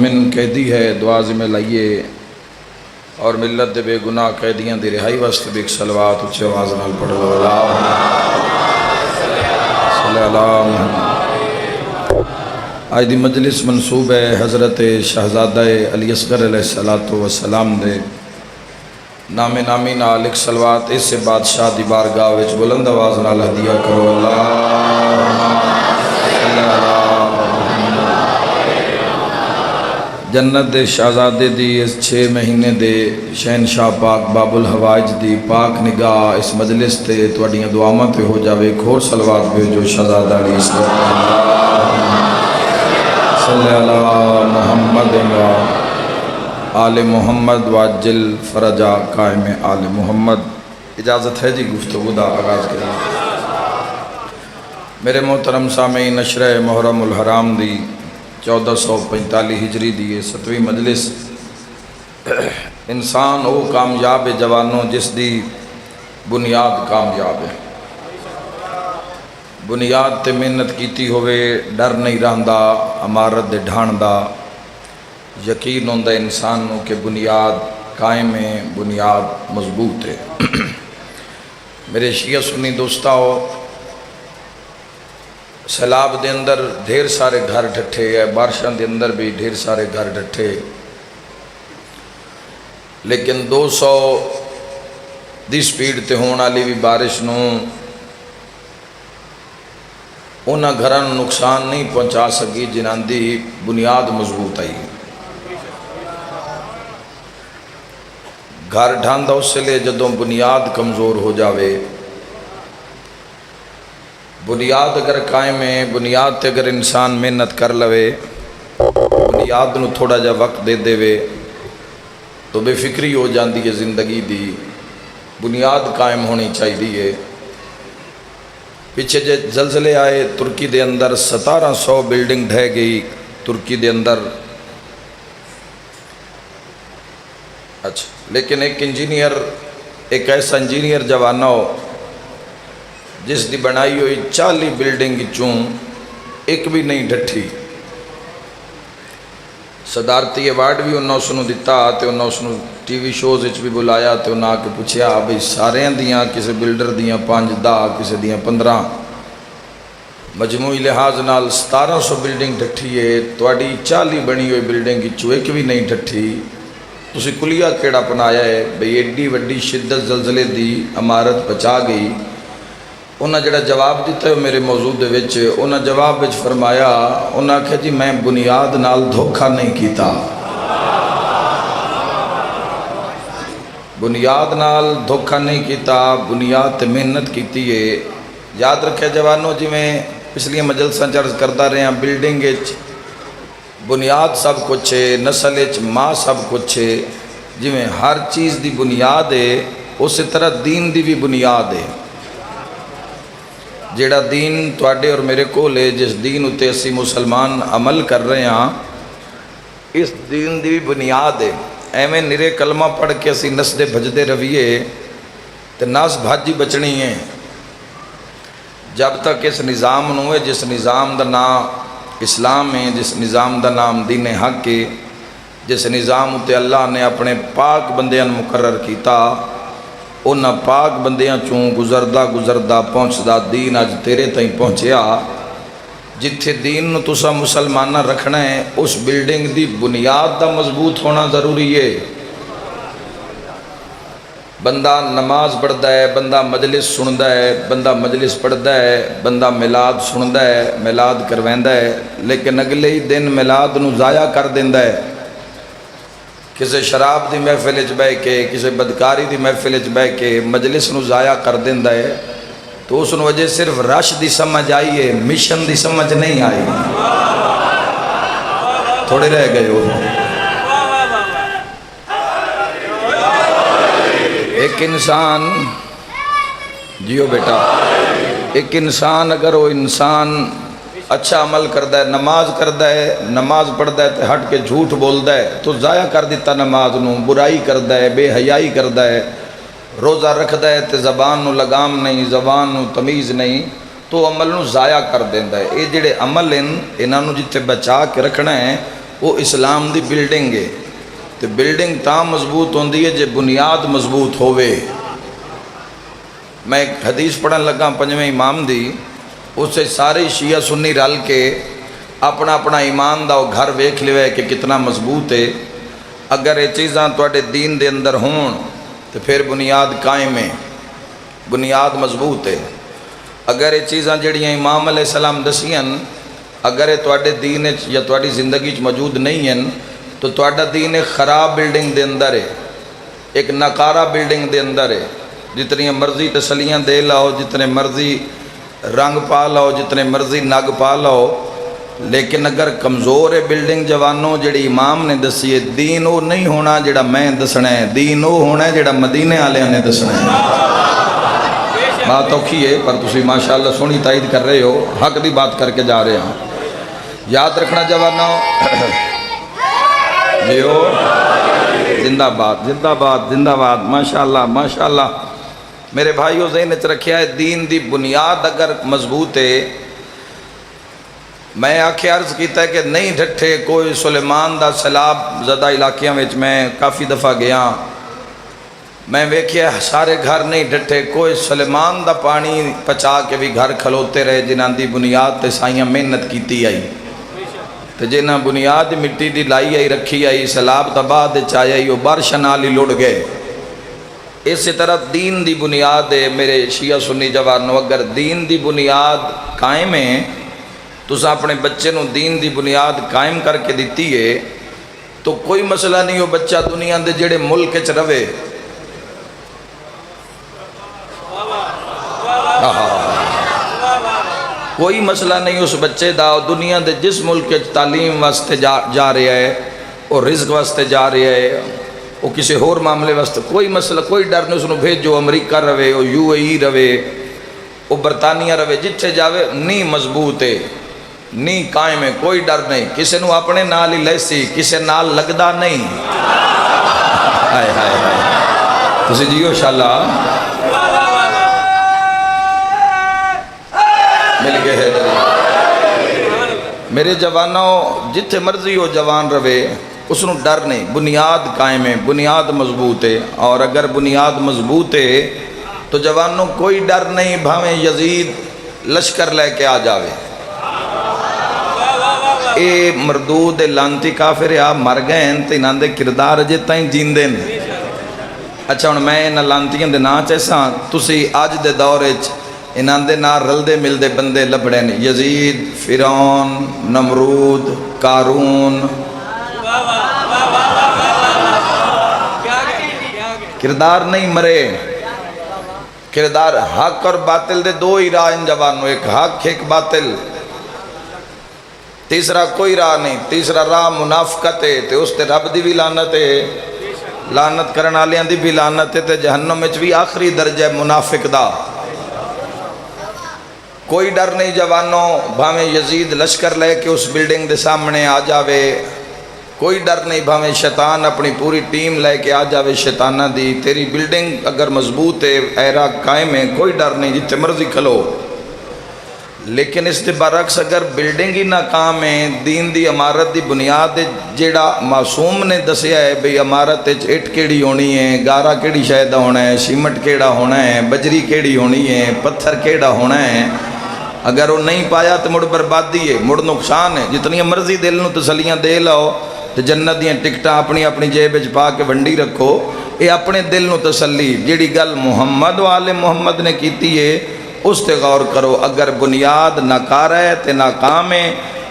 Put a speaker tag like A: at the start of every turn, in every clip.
A: مومن قیدی ہے دعا میں لائیے اور ملت دے بے گناہ قیدیاں دی رہائی واسطے بھی ایک صلوات اچھے آواز نال پڑھ لو صلی اللہ محمد۔ آج دی مجلس منصوب ہے حضرت شہزادہ علی اصغر علیہ السلام دے نام نامی نال ایک صلوات اس سے بادشاہ دی بارگاہ وچ بلند آواز نال ہدیہ کرو اللہم صلی اللہ۔ جنت دے شہزادے دی اس 6 مہینے دے شہنشاہ پاک باب الحوائج دی پاک نگاہ اس مجلس تے تواڈیاں دعاواں تے ہو جاوے۔ کھور صلوات بھیجو شہزادہ علی اصغر صلی اللہ محمد و آل محمد واجل فرجا قائم آل محمد۔ اجازت ہے جی گفتگو دا آغاز کریں۔ میرے محترم سامعین، نشرہ محرم الحرام دی 1445 ہجری دی 7ویں مجلس انسان او کامیاب جوانوں جس دی بنیاد کامیاب ہے۔ بنیاد تے محنت کیتی ہوئے ڈر نہیں رہندا امارت دے ڈھان دا، یقین ہوندہ انسان نو کہ بنیاد قائم ہے، بنیاد مضبوط ہے۔ میرے شیعہ سنی دوستاؤ، سیلاب دے اندر ڈھیر سارے گھر ڈھٹھے ہے، بارشاں دے اندر بھی ڈھیر سارے گھر ڈھٹھے، لیکن 200 دی سپیڈ تے ہون والی بھی بارش نو انہاں گھراں نوں نقصان نہیں پہنچا سکی جنہاں دی بنیاد مضبوط آئی۔ گھر ڈھاندا اس لئے جدوں بنیاد کمزور ہو جاوے۔ بنیاد اگر قائم ہے، بنیاد تے اگر انسان محنت کر لوے، بنیاد نو تھوڑا جا وقت دے دے وے تو بے فکری ہو جاندی ہے زندگی دی۔ بنیاد قائم ہونی چاہیے۔ پیچھے زلزلے آئے ترکی دے اندر 1700 بلڈنگ ڈھہ گئی ترکی دے اندر۔ اچھا، لیکن ایک انجینئر، ایک ایسا انجینئر جوانہ ہو جس دی بنائی ہوئی 40 بلڈنگ چوں ایک بھی نہیں ڈھٹھی۔ صدارتی ایوارڈ بھی انہوں نے دیتا تے انہوں نے ٹی وی شوز اچ بھی بلایا تے انہوں نے آکے پوچھیا بھئی سارے دیاں کسے بلڈر دیاں 5-10 کسے دیاں 15 مجموعی لحاظ نال 1700 بلڈنگ ڈھٹھی ہے، تواڈی 40 بنی ہوئی بلڈنگ چوں ایک بھی نہیں ڈھٹھی، تسی کلیہ کیڑا پنایا ہے بھئی ایڈی وڈی شدت زلزلے دی عمارت بچا گئی۔ انہاں جڑا جواب دیتا ہے میرے موضوع دے وچ، انہاں جواب وچ فرمایا، انہاں کہا جی میں بنیاد نال دھوکھا نہیں کیتا، بنیاد نال دھوکھا نہیں کیتا، بنیاد تے محنت کیتی ہے۔ یاد رکھے جوانوں، جی میں پچھلی مجلساں چرز کرتا رہے ہیں، بلڈنگ اچ بنیاد سب کچھ ہے، نسل اچ ماں سب کچھ ہے، جی میں ہر چیز دی بنیاد ہے، اسی طرح دین دی بھی بنیاد ہے۔ جیڑا دین تواڈے اور میرے کو لے، جس دین اتے اسی مسلمان عمل کر رہے ہیں، اس دین دی بھی بنیاد ہے۔ ایویں نرے کلمہ پڑھ کے اسی نسدے بھجدے رویے تے ناس بھاجی بچنی ہے۔ جب تک اس نظام نوے، جس نظام دا نام اسلام ہے، جس نظام دا نام دین حق ہے، جس نظام اتے اللہ نے اپنے پاک بندیاں مقرر کیتا، انہاں پاک بندیاں چوں گزردہ پہنچدا دین اج تیرے تائیں پہنچیا۔ جتھے دین نو تسا مسلمانہ رکھنا ہے، اس بلڈنگ دی بنیاد دا مضبوط ہونا ضروری ہے۔ بندہ نماز پڑھدا ہے، بندہ مجلس سندا ہے، بندہ مجلس پڑھدا ہے، بندہ میلاد سندا ہے، میلاد کرویندا ہے، لیکن اگلے ہی دن میلاد نو ضائع کر دیندا ہے۔ کسے شراب دی محفل اچ بہ کے، کسے بدکاری دی محفل اچ بہ کے مجلس نو ضائع کر دیندا ہے، تو اس وجہ صرف رش دی سمجھ آئی ہے، مشن دی سمجھ نہیں آئی۔ تھوڑے رہ گئے ہو۔ ایک انسان، جیو بیٹا، ایک انسان اگر وہ انسان اچھا عمل کردا ہے، نماز کردا ہے، نماز پڑھدا ہے تے ہٹ کے جھوٹ بولدا ہے تو ضائع کر دیتا نماز نو، برائی کردا ہے، بے حیائی کردا ہے، روزہ رکھدا ہے تے زبان نو لگام نہیں، زبان نو تمیز نہیں، تو عمل نو ضائع کر دیندا ہے۔ اے جڑے عمل ہیں انہاں نو جتے بچا کے رکھنا ہے، وہ اسلام دی بلڈنگ ہے. تو بلڈنگ تاں مضبوط ہوندی ہے جے بنیاد مضبوط ہوئے. میں ایک حدیث پڑھن لگا پنجویں امام دی، اس سے سارے شیعہ سنی رل کے اپنا اپنا ایمان دا گھر ویکھ لے کہ کتنا مضبوط ہے. اگر یہ چیزاں تواڈے دین دے اندر ہون تو پھر بنیاد قائم ہے، بنیاد مضبوط ہے. اگر یہ چیزاں جڑیاں امام علیہ السلام دسیاں اگر یہ تواڈے دین یا تواڈی زندگی موجود نہیں ہیں تو تواڈا دین ایک خراب بلڈنگ دے اندر ہے، ایک ناکارہ بلڈنگ دے اندر ہے. جتنی مرضی تسلیاں دے لاؤ، جتنے مرضی رنگ پا لاؤ، جتنے مرضی نگ پا لاؤ، لیکن اگر کمزور ہے بلڈنگ جوانوں جڑی امام نے دسی ہے، دین وہ نہیں ہونا جڑا میں دسنا ہے، دین وہ ہونا ہے جڑا مدینے والوں نے دسنا ہے. بات اوکھی ہے پر تسی ماشاءاللہ سونی تائید کر رہے ہو، حق دی بات کر کے جا رہے ہوں. یاد رکھنا جوانوں، جیو زندہ باد زندہ باد زندہ باد. ماشاءاللہ ماشاءاللہ. میرے بھائیو ذہن وچ رکھیا ہے دین دی بنیاد اگر مضبوط ہے. میں آکھے عرض کیتا ہے کہ نہیں ڈھٹھے کوئی سلیمان دا سیلاب زدہ علاقیاں وچ میں کافی دفعہ گیا، میں ویکھیا سارے گھر نہیں ڈھٹھے، کوئی سلیمان دا پانی پچا کے بھی گھر کھلوتے رہے جنہاں دی بنیاد تے سائیاں محنت کیتی آئی، تے جنہاں بنیاد مٹی دی لائی آئی رکھی آئی، سیلاب تباہ دے چاہے آئی وہ بارش نال ہی لڑ گئے. اسی طرح دین دی بنیاد ہے میرے شیعہ سنی جوانوں. اگر دین دی بنیاد قائم ہے تو اپنے بچے نو دین دی بنیاد قائم کر کے دیتی ہے تو کوئی مسئلہ نہیں. وہ بچہ دنیا دے جڑے ملک چ رہے، کوئی مسئلہ نہیں اس بچے دا. دنیا دے جس ملک تعلیم واسطے جا رہا ہے، وہ رزق واسطے جا رہا ہے، وہ کسی اور معاملے واسطے، کوئی مسئلہ کوئی ڈر نہیں. اس کو بھیجو امریکہ رہے، وہ UAE رہے، وہ برطانیہ رہے، جتھے جاوے نہیں مضبوط ہے، نہیں قائم ہے، کوئی ڈر نہیں. کسی نو اپنے نال ہی لیسی، کسی نال لگدا نہیں. ہائے ہائے ہائے تسی جیو انشاءاللہ مل گئے ہے. میرے جوانوں جتھے مرضی ہو جوان رہے، اس نو ڈر نہیں. بنیاد قائم ہے، بنیاد مضبوط ہے. اور اگر بنیاد مضبوط ہے تو جوانوں کوئی ڈر نہیں، بھاویں یزید لشکر لے کے آ جاوے. اے مردود لانتی کافر آپ مر گئے ہیں تو انہاں دے کردار اجے تائیں جیندے ہیں. اچھا ہن میں انہاں لانتیاں دے نا چیساں تسی آج دے دور وچ انہاں دے نا رلدے ملدے بندے لبڑے نے. یزید، فرعون، نمرود، قارون، کردار نہیں مرے. کردار حق اور باطل دے دو ہی راہ ان جوانوں، ایک حق ایک باطل، تیسرا کوئی راہ نہیں. تیسرا راہ منافقت ہے تے اس تے رب دی بھی لعنت ہے، لعنت کرن والیاں دی بھی لعنت ہے تے جہنم وچ بھی آخری درجہ ہے منافق دا. کوئی ڈر نہیں جوانوں، بھاویں یزید لشکر لے کے اس بلڈنگ دے سامنے آ جاوے، کوئی ڈر نہیں. بھاویں شیطان اپنی پوری ٹیم لے کے آ جاوے شیطانہ دی، تیری بلڈنگ اگر مضبوط ہے، ایرا قائم ہے، کوئی ڈر نہیں، جتنے مرضی کھلو. لیکن اس دے برعکس اگر بلڈنگ ہی ناکام ہے، دین دی عمارت دی بنیاد جیڑا معصوم نے دسیا ہے بھئی عمارت اٹ کیڑی ہونی ہے، گارا کیڑی شاید ہونا ہے، سیمنٹ کیڑا ہونا ہے، بجری کیڑی ہونی ہے، پتھر کیڑا ہونا ہے، اگر وہ نہیں پایا تو مڑ بربادی ہے، مڑ نقصان ہے. جتنی مرضی دل نو تسلیاں دے لاؤ تو جنت دیاں ٹکٹاں اپنی اپنی جیب وچ پا کے ونڈی رکھو. اے اپنے دل نو تسلی. جیڑی گل محمد والے محمد نے کیتی ہے اس تے غور کرو. اگر بنیاد ناکار ہے تے ناکام ہے،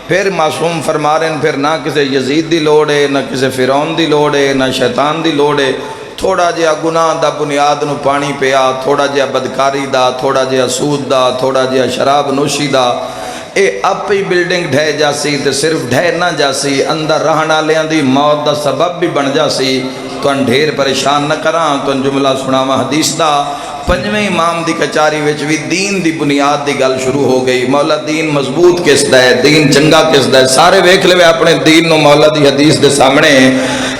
A: پھر معصوم فرما رہے ہیں پھر نہ کسی یزید دی لوڑ ہے، نہ کسی فرعون دی لوڑ ہے، نہ شیطان دی لوڑ ہے. تھوڑا جہا گناہ دا بنیاد نو پانی پیا، تھوڑا جہا بدکاری دا، تھوڑا جہا سود دا، تھوڑا جہا شراب نوشی دا، اے آپ ہی بلڈنگ ڈھے جاسی تے صرف ڈھے نہ جاسی، اندر رہن والیاں دی موت دا سبب بھی بن جاسی. تو ان ڈھیر پریشان نہ کراں. تو ان جملہ سناواں حدیث دا. پنجویں امام دی کچاری وچ بھی دین دی بنیاد دی گل شروع ہو گئی. مولا دین مضبوط کس دا ہے، دین چنگا کس دا ہے. سارے ویکھ لے اپنے دین نو مولا دی حدیث دے سامنے.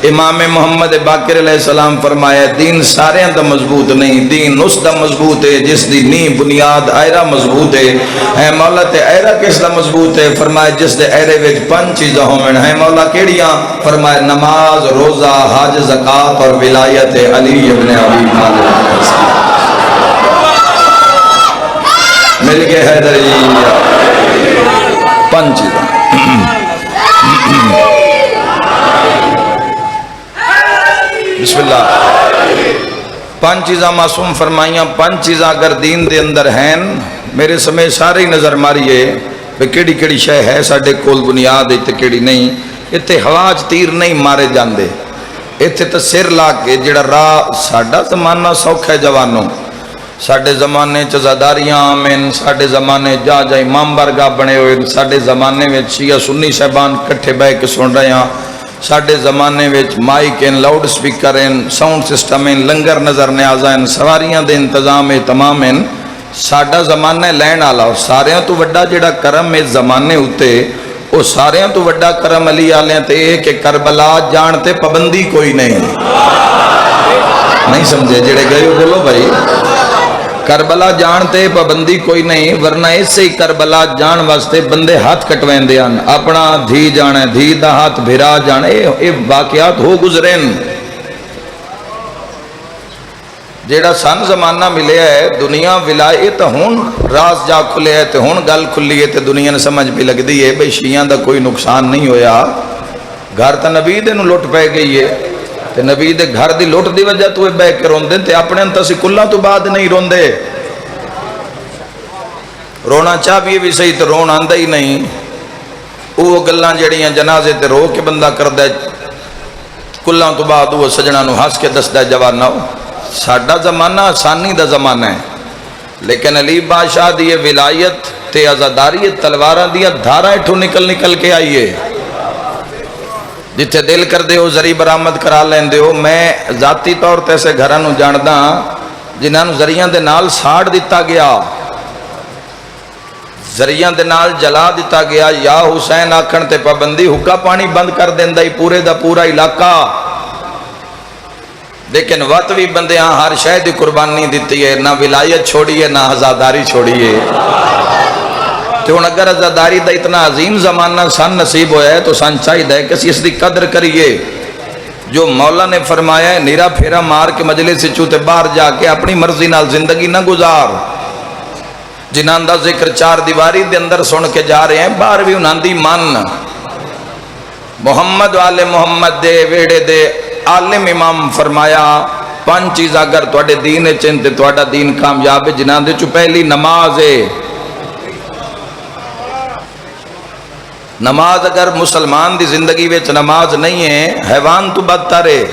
A: امام محمد باقر علیہ السلام فرمایا دین سارے دا مضبوط نہیں، دین اس دا مضبوط ہے جس دی نی بنیاد آئرہ مضبوط ہے۔ اے مولا تے آئرہ کس دا مضبوط ہے؟ فرمایا جس دے آئرے وچ 5 چیزاں ہومن۔ اے مولا کیڑیاں؟ فرمایا نماز، روزہ، حج، زکات اور ولایت علی ابن ابی طالب۔ مل گئے حیدری 5 چیزاں۔ بسم اللہ۔ 5 چیزاں معصوم فرمائیاں، 5 چیزاں اگر دین دے اندر ہیں میرے سمیں سارے نظر ماریے بے کیڑی کیڑی شے ہے ساڈے کول بنیاد تے کیڑی نہیں۔ اتنے ہواج تیر نہیں مارے جاندے، اتنے تو سر لا کے جڑا راہ ساڈا زمانہ سوکھا ہے جوانوں، ساڈے زمانے چزاداریاں آمین، ساڈے زمانے جا جا امام برگاہ بنے ہوئے، ساڈے زمانے میں شیعہ سنی صاحبان کٹھے بہ کے سن رہے ہیں، ساڈے زمانے میں مائک ہیں، لاؤڈ سپیکر ہیں، ساؤنڈ سسٹم ہیں، لنگر نظر نیازاں ہیں، سواریاں دے انتظام ہیں، تمام ہیں۔ ساڈا زمانہ لین والا اور ساریاں تو وڈا جڑا کرم ہے زمانے ہوتے وہ ساریاں تو وڈا کرم علی والے تے کہ کربلا جان تے پابندی کوئی نہیں۔ نہیں سمجھے جڑے گئے ہو بولو بھائی، کربلا جان تے پابندی کوئی نہیں، ورنہ اس سے ہی کربلا جان واسطے بندے ہاتھ کٹوین دے ہیں، اپنا دھی جانے، دھی دا ہاتھ بھرا جانے، یہ واقعات ہو گزرین۔ جیڑا سن زمانہ ملے ہے دنیا ولایت ہون راز جا کھلے ہے تے ہون گل کھلی ہے تے دنیا نے سمجھ بھی لگ دی ہے بھئی شیعہ دا کوئی نقصان نہیں ہویا، گھر تا نبی دے نو لٹ پہ گئی ہے تے نبی دے گھر دی لٹ دی وجہ تو بے کے روندے تے اپنے انتا سی کلہ تو بعد نہیں روندے، رونا چاہ بھی صحیح تے رون آندہ ہی نہیں، وہ گلاں جڑیاں جنازے تے رو کے بندہ کر دے کلہ تو بعد وہ سجنہ نو ہس کے دس دے جوان نہ ہو۔ ساڈا زمانہ آسانی دا زمانہ ہے، لیکن علی بادشاہ دی ولایت تے عزاداریت تلواراں دیا دھارا اٹھو نکل نکل کے آئیے، جتھے دل کر دے ہو ذریع برآمد کرا لین دے ہو۔ میں ذاتی طور تے سے گھراں نو جاندہ جنہاں نو ذریعاں دے نال ساڑ دیتا گیا، ذریعاں دے نال جلا دیتا گیا، یا حسین آکھن تے پابندی حکا پانی بند کر دیندہ ہی پورے دا پورا علاقہ، لیکن وقت بھی بندے ہاں ہر شے دی قربانی دیتی ہے، نہ ولایت چھوڑی ہے نہ عزاداری چھوڑی ہے۔ تو اگر عزاداری دا اتنا عظیم زمانہ سن نصیب ہویا ہے تو سن چاہیے ہے کہ اس دی قدر کریے۔ جو مولا نے فرمایا ہے نیرا پھیرا مار کے مجلس سے چوتے باہر جا کے اپنی مرضی نال زندگی نہ گزار، جنہاں دا ذکر 4 دیواری دے اندر سن کے جا رہے ہیں باہر بھی انہاں دی من۔ محمد والے محمد دے ویڑے دے عالم امام فرمایا 5 چیز اگر توڑے دین چنتے توڑا دین کامیاب ہے، جنہاں دے چو پہلی نماز ہے۔ نماز اگر مسلمان دی زندگی وچ نماز نہیں ہے حیوان تو بدتر ہے۔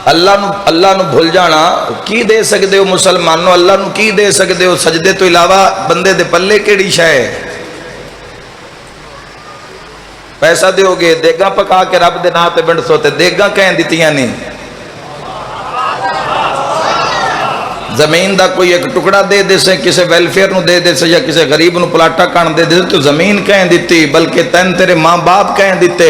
A: اللہ نو بھول جانا کی دے سکتے ہو مسلمانوں، اللہ نو کی دے سکتے ہو؟ سجدے تو علاوہ بندے دے پلے کیڑی شے؟ پیسہ دیو گے دیگاں پکا کے رب دے ناں تے بنڈ سوتے، دیگاں کہیں دیتیاں نہیں، زمین دا کوئی ایک ٹکڑا دے دے سے کسے ویلفیئر نو دے دے سے یا کسے غریب نو پلاٹا کان دے دے تو زمین کہیں دیتی، بلکہ تین تیرے ماں باپ کہیں دیتے۔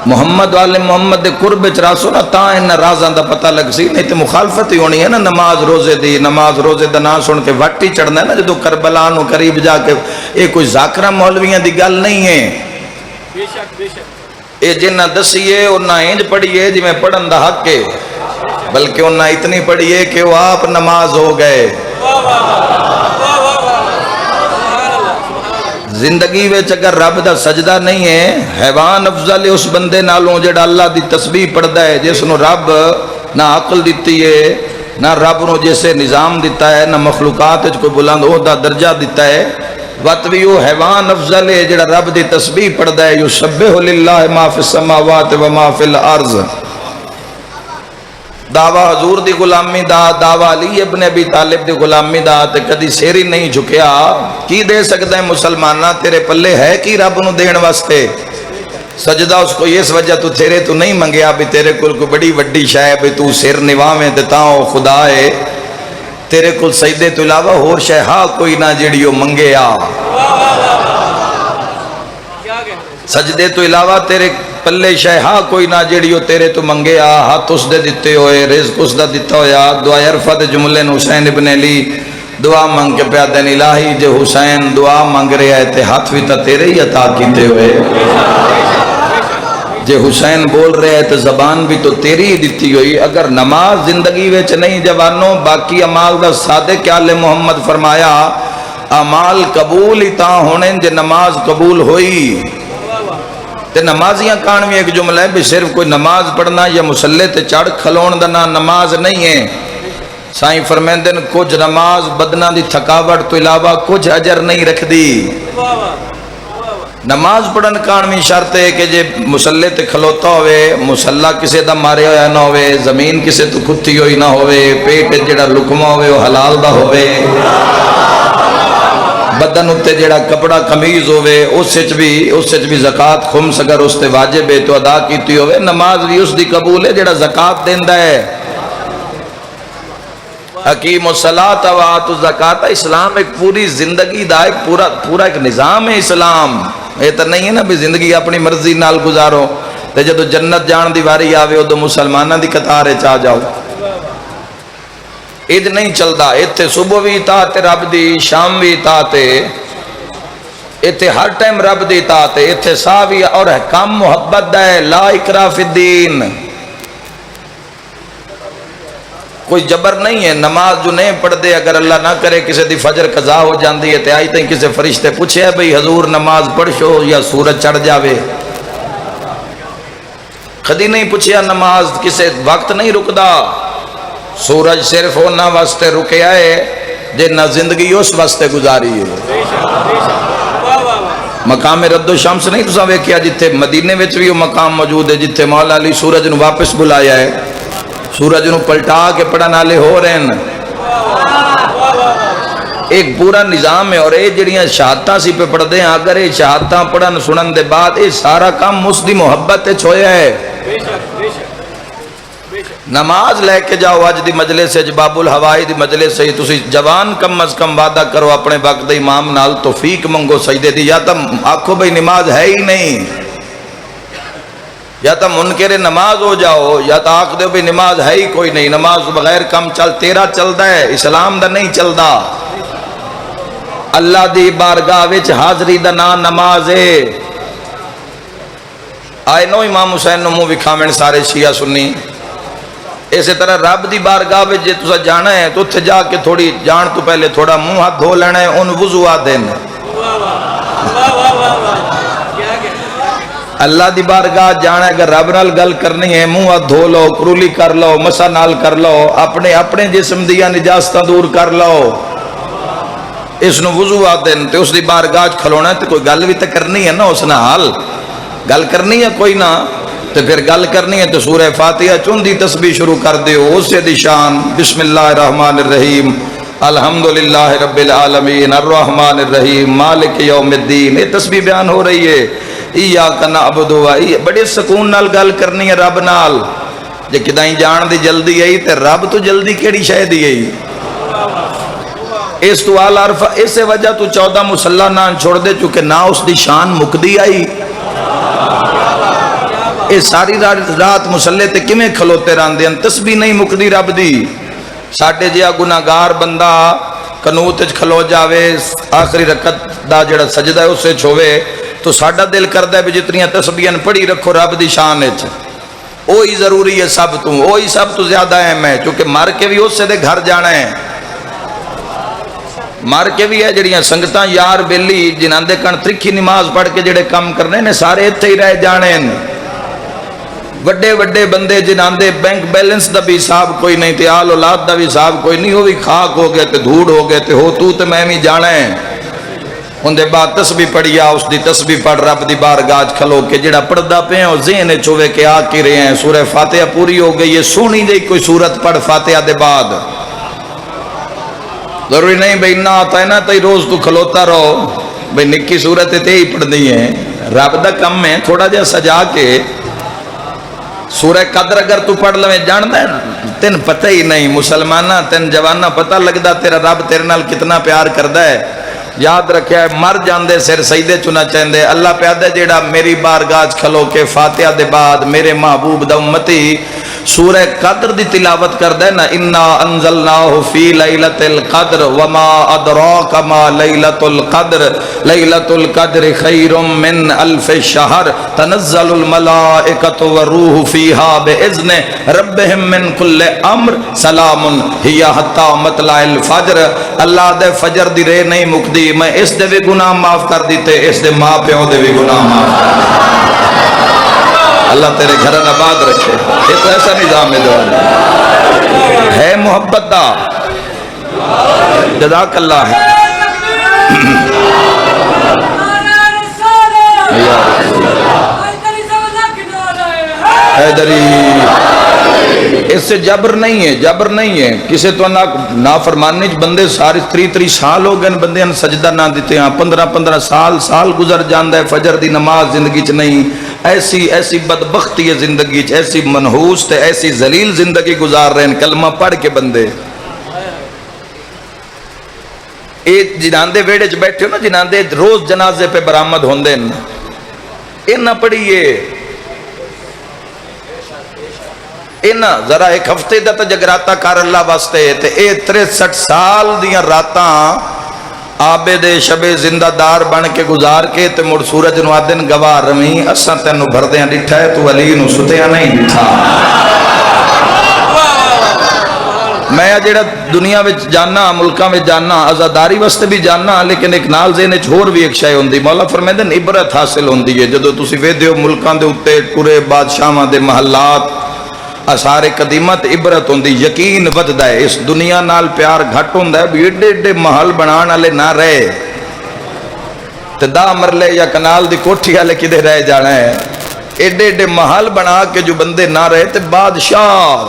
A: محمد والے محمد دے قرب چراسو نا تاں انہا رازاں دا پتہ لگ سی، نہیں تے مخالفت ہی ہونی ہے نا۔ نماز روزے دی، نماز روزے دا نام سن کے وٹی چڑھنا ہے نا، جدو کربلا نو قریب جا کے یہ کوئی ذاکرہ مولویاں دی گل نہیں ہے۔ یہ جنہ دسیے انہا انج پڑھیے جی میں پڑھن دا حق ہے، بلکہ انہا اتنی پڑھیے کہ وہ آپ نماز ہو گئے۔ زندگی وچ اگر رب دا سجدہ نہیں ہے، حیوان افضل ہے اس بندے نالوں جڑا اللہ دی تسبیح پڑھدا ہے، جس نو رب نہ عقل دیتی ہے، نہ رب نو جیسے نظام دیتا ہے، نہ مخلوقات وچ کوئی بلند عہدہ درجہ دیتا ہے۔ وقت بھی وہ حیوان افضل ہے جڑا رب دی تسبیح پڑھدا ہے، یسبح للہ ما فی السماوات و ما فی الارض۔ دعویٰ حضور دی غلامی دا، دعویٰ علی ابن ابی طالب دی غلامی دا، تے کدی سیری نہیں جھکیا۔ کی دے سکتا ہے مسلمانہ؟ تیرے پلے ہے کی رب نو دین واسطے؟ سجدہ اس کو اس وجہ تو تیرے تو نہیں منگیا بھی تیرے کل کو بڑی وڈی شاہ بھی تو سر نواویں دیتا ہو خدا ہے، تیرے کل سجدے تو علاوہ ہور شاہ کوئی نہ جڑیو منگیا۔ سجدے تو علاوہ تیرے پلے شے ہا کوئی نہ جیڑی تیرے تو منگے آ، ہاتھ اس دے دیتے ہوئے، رزق اس دا دیتا ہویا۔ دعا عرفہ دے جملے حسین ابن علی دعا منگ کے پیا دین، الہی جے حسین دعا منگ رہا ہے تے ہاتھ بھی تا تیرے ہی عطا کیتے ہوئے، جے حسین بول رہے ہیں تو زبان بھی تو تیری ہی دیتی ہوئی۔ اگر نماز زندگی وچ نہیں جوانوں، باقی عمال دا صادق آل محمد فرمایا عمال قبول ہی تاں ہونے جے نماز قبول ہوئی۔ تے نمازیاں کانوی ایک جملہ ہے بھی صرف کوئی نماز پڑھنا یا مسلح تے چڑھ کھلون دا نا نماز نہیں ہے۔ سائیں فرمیندے نے کچھ نماز بدنہ دی تھکاوٹ تو علاوہ کچھ اجر نہیں رکھ دی۔ نماز پڑھن کانوی شرط ہے کہ جے مسلح تے کھلوتا ہوئے، مسلح کسے دا مارے ہویا نہ ہوئے، زمین کسے تو کھتی ہوئی نہ ہوئے، پیٹ جڑا لکمہ ہوئے وہ حلال دا ہوئے، بدن اتے جڑا کپڑا کمیز ہوئے اس وچ بھی زکاة خمس اگر اس تے واجب ہے تو ادا کیتی ہوئے۔ نماز بھی اس دی قبول ہے جڑا زکاة دیندا ہے۔ حکیم الصلاۃ و آتوا الزکاۃ، اسلام ایک پوری زندگی دا ایک پورا ایک نظام ہے اسلام۔ یہ تو نہیں ہے نا بھی زندگی اپنی مرضی نال گزارو تے جدو جنت جان دی واری آوے ادو مسلماناں دی قطار وچ آ جاؤ۔ اید نہیں چلدا، ایتھے صبح بھی اطاعت رب دی، شام بھی اطاعت، ایتھے ہر ٹائم رب دی اطاعت، ایتھے سا بھی اور کم محبت دا ہے، لا اکراہ فی الدین، کوئی جبر نہیں ہے۔ نماز جو نہیں پڑھ دے، اگر اللہ نہ کرے کسی دی فجر قضا ہو جاندی ہے تے آئی تیں کسی فرشتے پوچھے بھئی حضور نماز پڑھ شو یا سورج چڑھ جاوے، کدی نہیں پوچھیا۔ نماز کسی وقت نہیں رکدا، سورج صرف ہونا واسطے رکیا ہے جے نہ زندگی اس واسطے گزاری ہے۔ مقام رد و شمس نہیں تساں ویکھیا جتھے مدینے وچ بھی وہ مقام موجود ہے جتھے مولا علی سورج نو واپس بلایا ہے، سورج نو پلٹا کے پڑھن والے ہو رہے ہیں۔ ایک پورا نظام ہے، اور یہ جڑیاں شہادتاں سی پہ پڑھ دے ہیں، اگر یہ شہادتاں پڑھن سنن دے بعد یہ سارا کام اس دی محبت تے چھویا ہے۔ نماز لے کے جاؤ اج دی مجلس ہے، باب الہوائی دی مجلس ہے، تسی جوان کم از کم وعدہ کرو اپنے وقت دے امام نال توفیق منگو سجدے دی، یا تو آکھو بھئی نماز ہے ہی نہیں، یا تو منکر نماز ہو جاؤ، یا تو آکھ دو بھی نماز ہے ہی کوئی نہیں، نماز بغیر کم چل تیرا چلدا ہے، اسلام دا نہیں چلدا۔ اللہ دی بارگاہ وچ حاضری دا نام نماز ہے۔ آئے نو امام حسین نو منہ وکھاویں سارے شیعہ سنی، اسی طرح رب دی بارگاہ وچ جے تسا جانا ہے تو اتھے جا کے تھوڑی جان تو پہلے تھوڑا منہ ہاتھ دھو لینا ہے، ان وضو آ دین۔ اللہ دی بارگاہ جانا ہے، اگر رب نال گل کرنی ہے منہ ہاتھ دھو لو، کرولی کر لو، مسا نال کر لو، اپنے جسم دیا نجاستہ دور کر لو، اس نو وضو آ دین۔ تے اس دی بارگاہ کھلونا ہے تو کوئی گل بھی تو کرنی ہے نا، اس نال گل کرنی ہے کوئی نہ، تو پھر گل کرنی ہے تو سورہ فاتحہ چون دی تسبیح شروع کر دیو، اس سے دی شان بسم اللہ الرحمن الرحیم الحمدللہ رب العالمین الرحمن الرحیم مالک یوم الدین، یہ تسبیح بیان ہو رہی ہے۔ ایاک نعبد و بڑے سکون نال گل کرنی ہے رب نال، جے کدائیں جان دی جلدی آئی تے رب تو جلدی کیڑی شے دی آئی؟ اس تو آل عرف اس وجہ تو 14 مسلح نان چھوڑ دے چکے نہ اس دی شان مکدی آئی۔ اے ساری رات مسلح تے کمیں کھلوتے راندے ہیں، تسبیح نہیں مکدی رب دی۔ ساڑھے جیا گناہگار بندہ قنوت وچ کھلو جاوے، آخری رکعت دا جڑا سجدہ ہے اسے چھوے تو ساڑھا دل کردہ ہے بھی جتنیاں تسبیحاں پڑھی رکھو رب دی شان وچ، وہی ضروری ہے سب تو، وہی سب تو زیادہ اہم ہے، چونکہ مر کے بھی اس سے دے گھر جانا ہے، مر کے بھی ہے جڑیاں سنگتاں یار بیلی جنہاں دے کن ترکھی نماز پڑھ کے جڑے کام کرنے نے سارے اتھے ہی رہ جانے ہیں۔ وڈے وڈے بندے جنہاں دے بینک بیلنس دا بھی حساب کوئی نہیں تے آل اولاد دا بھی حساب کوئی نہیں، وہ بھی خاک ہو گئے تے دھوڑ ہو گئے تے ہو تو میں بھی جانا ہے۔ ان دے بعد تسبیح پڑھیا، اس دی تسبیح پڑھ رب دی بارگاہ کھلو کے جڑا پڑھدا پے ہیں ذہن چوے کے آ کے رہے ہیں۔ سورہ فاتحہ پوری ہو گئی ہے، سونی جی کوئی سورت پڑھ فاتحہ دے بعد، ضروری نہیں بھئی نہ آتا ہے نا تو روز تو کھلوتا رہو بھئی نکی سورت تے ہی پڑھ دی ہیں، رب دا کم ہے تھوڑا جا سجا کے۔ سورہ قدر اگر تو پڑھ لویں جاندا ہے تین پتہ ہی نہیں، مسلمانہ تین جوانہ پتہ لگدا تیرا رب تیرے نال کتنا پیار کردا ہے، یاد رکھیا ہے مر جاندے سر سجدے چنا چاہندے اللہ پیادہ جیڑا میری بارگاہ کھلو کے فاتحہ دے بعد میرے محبوب دا امتی سورہ قدر دی تلاوت کردہ نا انا انزلناہ فی لیلۃ القدر وما ادراک ما لیلۃ القدر لیلۃ القدر خیر من الف شہر تنزل الملائکۃ والروح فیہا باذن ربہم من کل امر سلام ہی حتی مطلع الفجر اللہ دے فجر دی رے نہیں مکدی میں اس دے بھی گناہ معاف کر دیتے اس دے ماں پیوں دے بھی گناہ معاف کر دیتے اللہ تیرے گھرن آباد رکھے یہ تو ایسا نظام ہے جو ہے محبت دا جزاک اللہ ہے حیدری اس سے جبر نہیں ہے جبر نہیں ہے کسے تو نافرمانی بندے سارے 3 سال ہو گئے بندے سجدہ نہ دیتے ہیں 15 سال گزر جاندہ ہے فجر دی نماز زندگی چ نہیں ایسی بدبختی ہے زندگی چ ایسی منحوس تے ایسی ذلیل زندگی گزار رہے ہیں کلمہ پڑھ کے بندے جناندے ویڑے چ بیٹھے ہو نا جناندے روز جنازے پہ برآمد ہوندے نہ پڑھیے اینا ذرا ایک ہفتے دا تا جگراتا کار اللہ واسطے تے اے 63 سال دیاں راتاں عابد شب زندہ دار بن کے گزار کے تے مڑ سورج نو آدن گواہ رمی اساں تینو بھردیاں ڈٹھا ہے تو علی نو ستیاں نہیں ڈٹھا میں جیڑا دنیا وچ جاننا ملکاں وچ جاننا آزاداری واسطے بھی جاننا لیکن ایک نال ذہن وچ ہور بھی ایک شے ہوندی مولا فرمیندے نے عبرت حاصل ہوندی ہے جدوں تسی ویندے ہو ملکاں دے اوتے پورے بادشاہاں دے محلات آثار قدیمت عبرت ہوندی یقین وددا ہے اس دنیا نال پیار گھٹ ہوندا ہے بھی ایڈے ایڈے محل بنان والے نہ رہے تے 10 مرلے یا کنال دی کوٹھی والے کدے رہ جانا ہے ایڈے ایڈے محل بنا کے جو بندے نہ رہے تے بادشاہ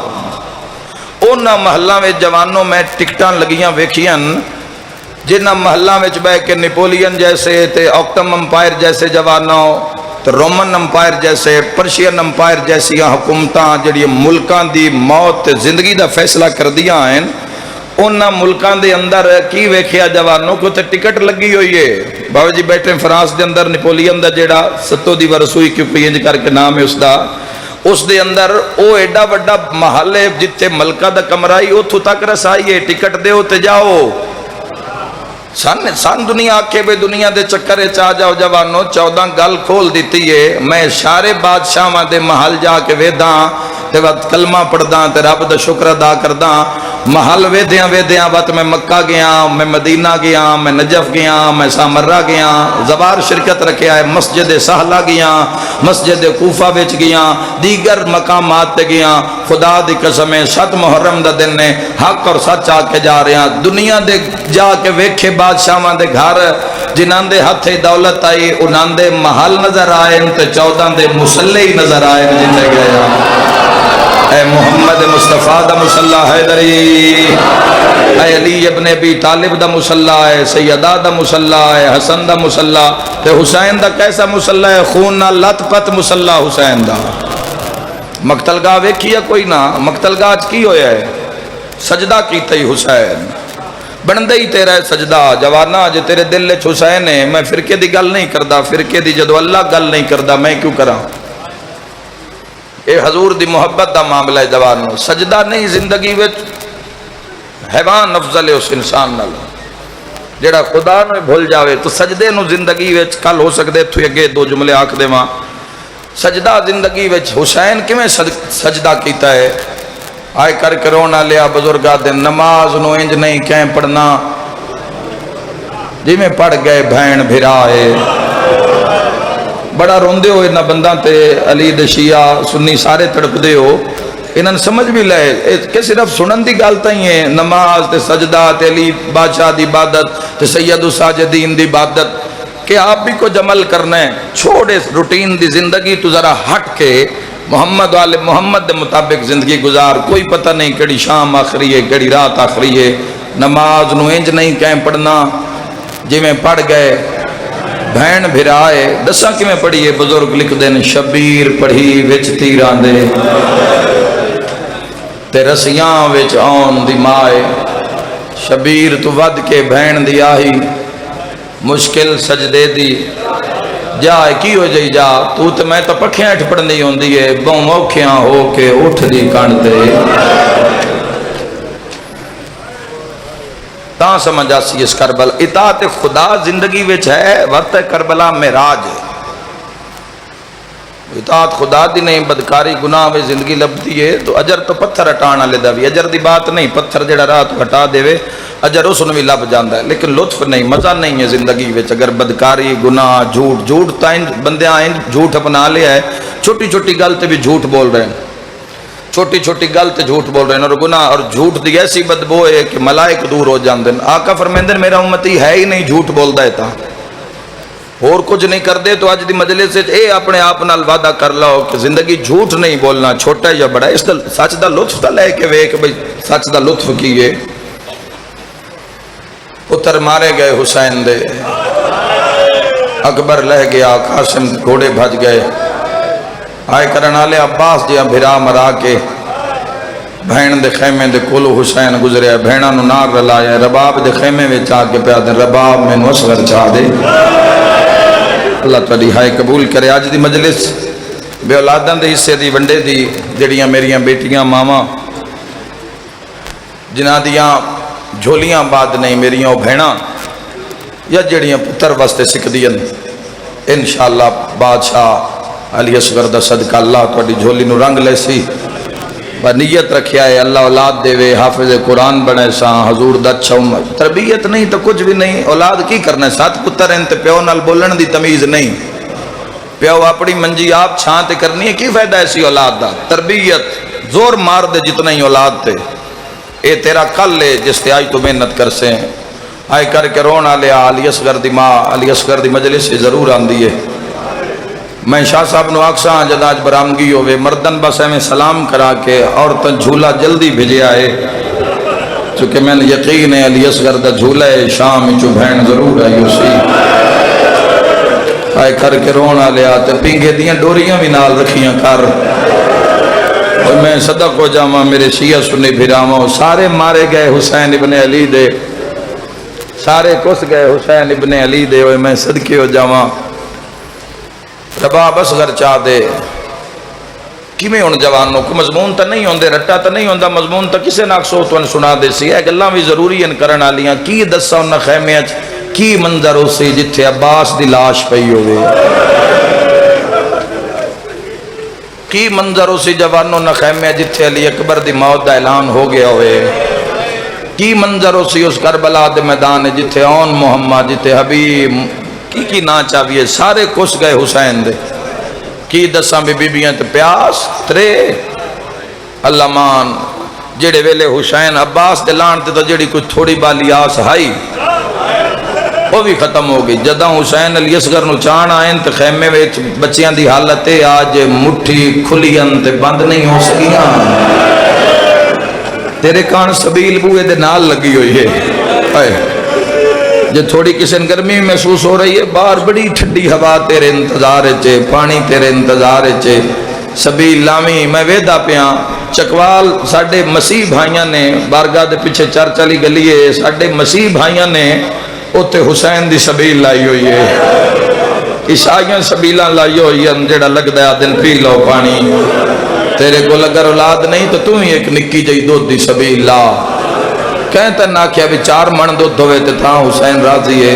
A: اونا محلاں وچ جوانوں میں ٹکٹاں لگیاں ویکھیاں جنہاں محلاں وچ بیٹھ کے نیپولین جیسے تے آکٹم امپائر جیسے جوانوں تو رومن امپائر جیسے پرشین امپائر جیسی حکومتاں جڑی ملکاں دی موت زندگی دا فیصلہ کر دیا ہیں انہاں ملکاں دے اندر کی ویکھیا جوانوں کو تے ٹکٹ لگی ہوئی ہے بابا جی بیٹھے فرانس دے اندر نیپولین دا جیڑا ستو دی ورسوئی کیونکہ انج کر کے نام ہے اس دے اندر او ایڈا وڈا محل ہے جتے ملکہ دا کمرائی اتھو تک رسائی ہے ٹکٹ دے ہوتے جاؤ سن دنیا آکے بے دنیا دے چکرے چاہ جاؤ جوانو 14 گل کھول دیتی ہے میں سارے بادشاہ دے محل جا کے ویداں تے وقت کلمہ پڑھداں تے رب دا شکر ادا کرداں محل ویدیاں وقت میں مکہ گیا میں مدینہ گیا میں نجف گیا میں سامرہ گیا زبار شرکت رکھیا ہے مسجد سہلہ گیا مسجد کوفہ وچ گیا دیگر مقامات تے گیا خدا دی قسم 7 محرم دا دن نے حق اور سچ آ کے جا رہے ہیں دنیا دے جا کے ویکھے بادشاہاں دے گھر جنہاں دے ہتھ دولت آئی انہاں دے محل نظر آئے تے 14 دے مصلی نظر آئے جتے گیا اے محمد مصطفیٰ دا مصلی حیدری اے علی ابن ابی طالب دا مصلی ہے سیدہ دا مصلی ہے حسن دا مصلی تے حسین دا کیسا مصلی ہے خون نہ لت پت مصلی حسین دا مقتلگاہ ویکھیا کوئی نہ مقتلگاہ کی ہویا ہے سجدہ کیتا ہی حسین بندے ہی تیرا ہے سجدہ جوانا جے تیرے دل وچ حسین ہے میں فرقے دی گل نہیں کردا فرقے دی جدو اللہ گل نہیں کردا میں کیوں کراں اے حضور دی محبت دا معاملہ ہے جوانو سجدہ نہیں زندگی وچ حیوان افضل ہے اس انسان نال جیڑا خدا نو بھول جاوے تو سجدے نو زندگی وچ کل ہو سکدے تھو اگے 2 جملے آکھ دیواں سجدہ زندگی وچ حسین کیویں سجدہ کیتا ہے آئے کر کے رونا لیا بزرگاں دے نماز نو انج نہیں کہیں پڑھنا جی میں پڑھ گئے بہن بھرائے بڑا روندے ہو انہاں بنداں تے علی دے شیعہ سنی سارے تڑپ دے ہو انہاں سمجھ بھی لے کہ صرف سنن دی گل تائیں ہے نماز تے سجدہ تے علی بادشاہ دی عبادت تے سید الساجدین دی عبادت کہ آپ بھی کچھ عمل کرنا ہے چھوڑے روٹین دی زندگی تو ذرا ہٹ کے محمد والے محمد دے مطابق زندگی گزار کوئی پتہ نہیں کڑی شام آخری ہے کڑی رات آخری ہے نماز نو انج نہیں کہیں پڑھنا جی میں پڑھ گئے بہن بھرائے دساں کی میں پڑھیے بزرگ لکھ دین شبیر پڑھی وچ تیران دے تے رسیاں وچ آن دی مائے شبیر تو ود کے بہن دی آہی مشکل سجدے دی جا کی ہو جائی جا تو میں تو پکھیاں اٹھ پڑھنی ہوندی ہے بہوں اوکھیاں ہو کے اٹھ دی کانڈتے تاں سمجھ آسی اس کربلا اطاعت خدا زندگی وچ ہے وقت کربلا معراج ہے اطاعت خدا دی نہیں بدکاری گناہ میں زندگی لبتی ہے تو اجر تو پتھر ہٹانا لے دا بھی اجر دی بات نہیں پتھر جڑا راہ تو ہٹا دے وے اجر اس نے بھی لب جاندہ ہے لیکن لطف نہیں مزہ نہیں ہے زندگی وچ اگر بدکاری گناہ جھوٹ تائیں بندے آئیں جھوٹ اپنا لیا ہے چھوٹی چھوٹی گل تے بھی جھوٹ بول رہے ہیں چھوٹی چھوٹی گل تے جھوٹ بول رہے ہیں اور گناہ اور جھوٹ دی ایسی بدبو ہے کہ ملائک دور ہو جاندے ہیں آقا فرمیندن میرا امتی ہے ہی نہیں جھوٹ بولدا ہے تا اور کچھ نہیں کر دے تو آج دی مجلس سے اے اپنے آپ نال وعدہ کر لاؤ کہ زندگی جھوٹ نہیں بولنا چھوٹا یا بڑا اس دا سچ دا لطف تا لے کے وے کہ بھئی سچ دا لطف کیے پتر مارے گئے حسین دے اکبر لہ گیا قاسم گھوڑے بھج گئے آئے کرنالے عباس جیا بھرا مرا کے بھین دے خیمے دے کولو حسین گزرے بھینہ نو نار رلایا رباب دے خیمے میں چاہ کے پیادے رباب میں نو اصغر چاہ دے اللہ تعالی ہائے قبول کرے آج دی مجلس بے اولاداں دے حصے دی ونڈے دی جڑیاں میریاں بیٹیاں ماما جنہ دیاں جھولیاں بعد نہیں میریاں بھینا یا جڑیاں پتر واسطے سکھ دیا انشاءاللہ بادشاہ علی اصغر دا صدقہ اللہ تعالی جھولی نو رنگ لے سی نیت رکھیا ہے اللہ اولاد دے وے حافظ قرآن بنے سا حضور دا اچھا تربیت نہیں تو کچھ بھی نہیں اولاد کی کرنا ہے سات پتر ہیں تے پیو نال بولن دی تمیز نہیں پیو اپنی منجی آپ چھانتے کرنی ہے کی فائدہ ایسی اولاد دا تربیت زور مار دے جتنا ہی اولاد تے اے تیرا کل لے جس تے آج تو محنت کر سے آئے کر کے رونا لیا علی اصغر دی ماں علی اصغر دی مجلس سے ضرور آندی ہے میں شاہ صاحب نو آکساں جد آج برامگی ہوئے مردن بس میں سلام کرا کے عورتاں جھولا جلدی بھیجے آئے چونکہ میں نے یقین ہے علی اصغر دا جھولا ہے شام چو بہن ضرور ہے یوسی آئے کر کے رونا لیا تے پینگے دیاں ڈوریاں بھی نال رکھیاں کر اور میں صدق ہو جاما میرے شیعہ سنی بھیراما سارے مارے گئے حسین ابن علی دے سارے کس گئے حسین ابن علی دے اور میں صدقے ہو جاما رباب اصغر چاہ دے کی میں ان جوانوں کو مضمون تا نہیں ہوندے رٹا تا نہیں ہوندہ مضمون تا کسے ناک سو تو ان سنا دے سی ہے کہ اللہ بھی ضروری ان کرنا لیاں کی دسا انہ خیمے اچ کی منظر ہو سی جتھے عباس دی لاش پئی ہوئے کی منظر ہو سی جوانوں نہ خیمے جتھے علی اکبر دی موت دا اعلان ہو گیا ہوئے کی منظر ہو سی اس کربلا دے میدان جتھے اون محمد جتھے حبیب کی نا چاہیے سارے کس گئے حسین دے کی دساں بھی بیبیاں تے پیاس ترے اللہ مان جڑے ویلے حسین عباس دے لان تے تو جڑی کوئی تھوڑی بالی آس ہائی وہ بھی ختم ہو گئی جدہ حسین علی اصغر نو چان آئیں تے خیمے ویچ بچیاں دی حالتے آج مٹھی کھلیاں تے بند نہیں ہو سکیاں تیرے کان سبیل بوئے دے نال لگی ہوئی ہے جو تھوڑی کسن گرمی محسوس ہو رہی ہے باہر بڑی ٹھڈی ہوا تیرے انتظار چے پانی تیرے انتظار چے سبیل لامی میں ویدہ پیاں چکوال ساڑھے مسیح بھائیاں نے بارگاہ دے پیچھے چار چالی گلیے ساڑھے مسیح بھائیاں نے اوتے حسین دی سبیل لائی ہوئی ہے عیسائیاں سبیلاں لائی ہوئی ہیں جڑا لگ دیا دن پی لو پانی تیرے کو اگر اولاد نہیں تو تم ہی ایک نکی جائی دودھ دی سبیل لا کہتا نہ کیا بھی 4 من دودھ ہوئے تے تھا حسین راضی ہے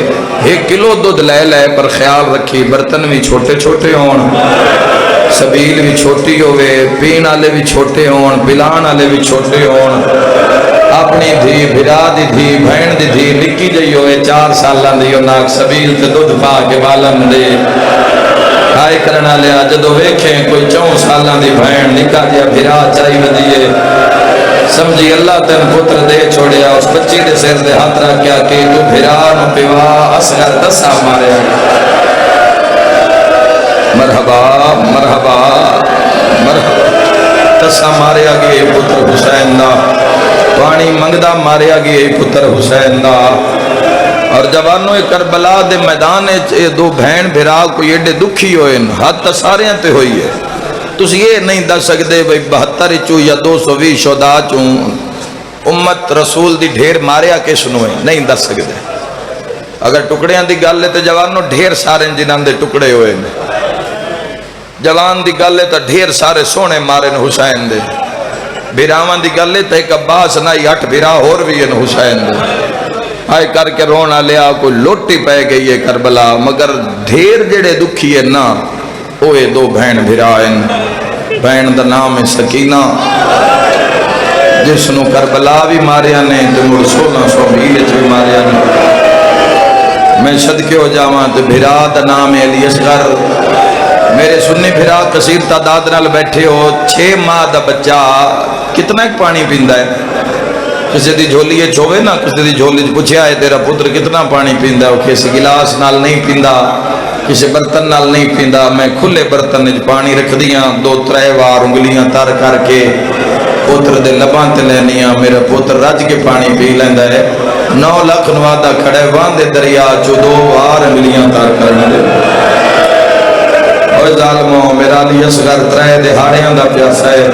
A: 1 کلو دودھ لے لے پر خیال رکھی برتن بھی چھوٹے چھوٹے ہون سبیل بھی چھوٹی ہوئے پین آلے بھی چھوٹے ہون پلان آلے بھی چھوٹے ہون اپنی دھی بھرا دی دھی بھین دی دھی نکی جائی ہوئے 4 سالان دیو ناک سبیل تے دودھ پا کے بالن دے ہائے کرنا لیا جدو ویکھیں کوئی 4 سالان دی بھین نکا دیا بھرا چاہی ودیے سمجھی اللہ تن پتر دے چھوڑیا اس بچی دے سر دے ہاتھ رکھ کیا کہ تو بھرا نو پیوا اصغر دسا مارے مرحبا مرحبا مرحبا دسا مارے آگئے پتر حسین دا پانی منگدہ مارے آگئے پتر حسین دا اور جوانوں کربلا دے میدان دو بہن بھرا کوئی ایڈے دکھی ہوئے حد سارے تے ہوئی ہے تُس یہ نہیں دس سکتے بھئی 72 چوں یا 220 شہداء چوں امت رسول دی ڈھیر ماریا کے سنوئے نہیں دس سکتے اگر ٹکڑیاں دی گل ہے تو جوانوں ڈھیر سارے جنہاں دے ٹکڑے ہوئے نے، جوان دی گل ہے تو ڈھیر سارے سونے مارے نے حسین دے، بھراواں دی گل ہے تو ایک عباس نائی 8 بھرا اور بھی ہیں حسین دے، آئے کر کے رونا لیا کوئی لوٹی پہ گئی ہے کربلا، مگر ڈھیر جڑے دکھی ہے نا اوے 2 بہن بھرا ہیں، بہن دا نام ہے سکینہ جس نو کربلا بھی ماریا نے تو مڑ 1620 بھی ماریا نے، میں صدقے ہو جاواں تو بھرا دا نام ہے علی اصغر، میرے سنی بھرا کثیر تعداد نال بیٹھے ہو، 6 ماہ دا بچہ کتنا ایک پانی پیندا ہے، کسی دی جھولی چھوے نا، کسی دی جھولی پوچھیا ہے تیرا پتر کتنا پانی پیندا ہے، وہ کسی گلاس نال نہیں پیندا، کسی برتن نال نہیں پیندا، میں کھلے برتن وچ پانی رکھ دیاں 2-3 بار انگلیاں تر کر کے پوتر دے لباں تے لینیاں، میرا پوتر رج کے پانی پی لیندا ہے، 9 لاکھ نوادا کھڑے واندے دریا 2 بار انگلیاں تر کرنے دے، اوہ ظالموں میرا علی اصغر 3 دہاڑیاں دا پیاسا ہے،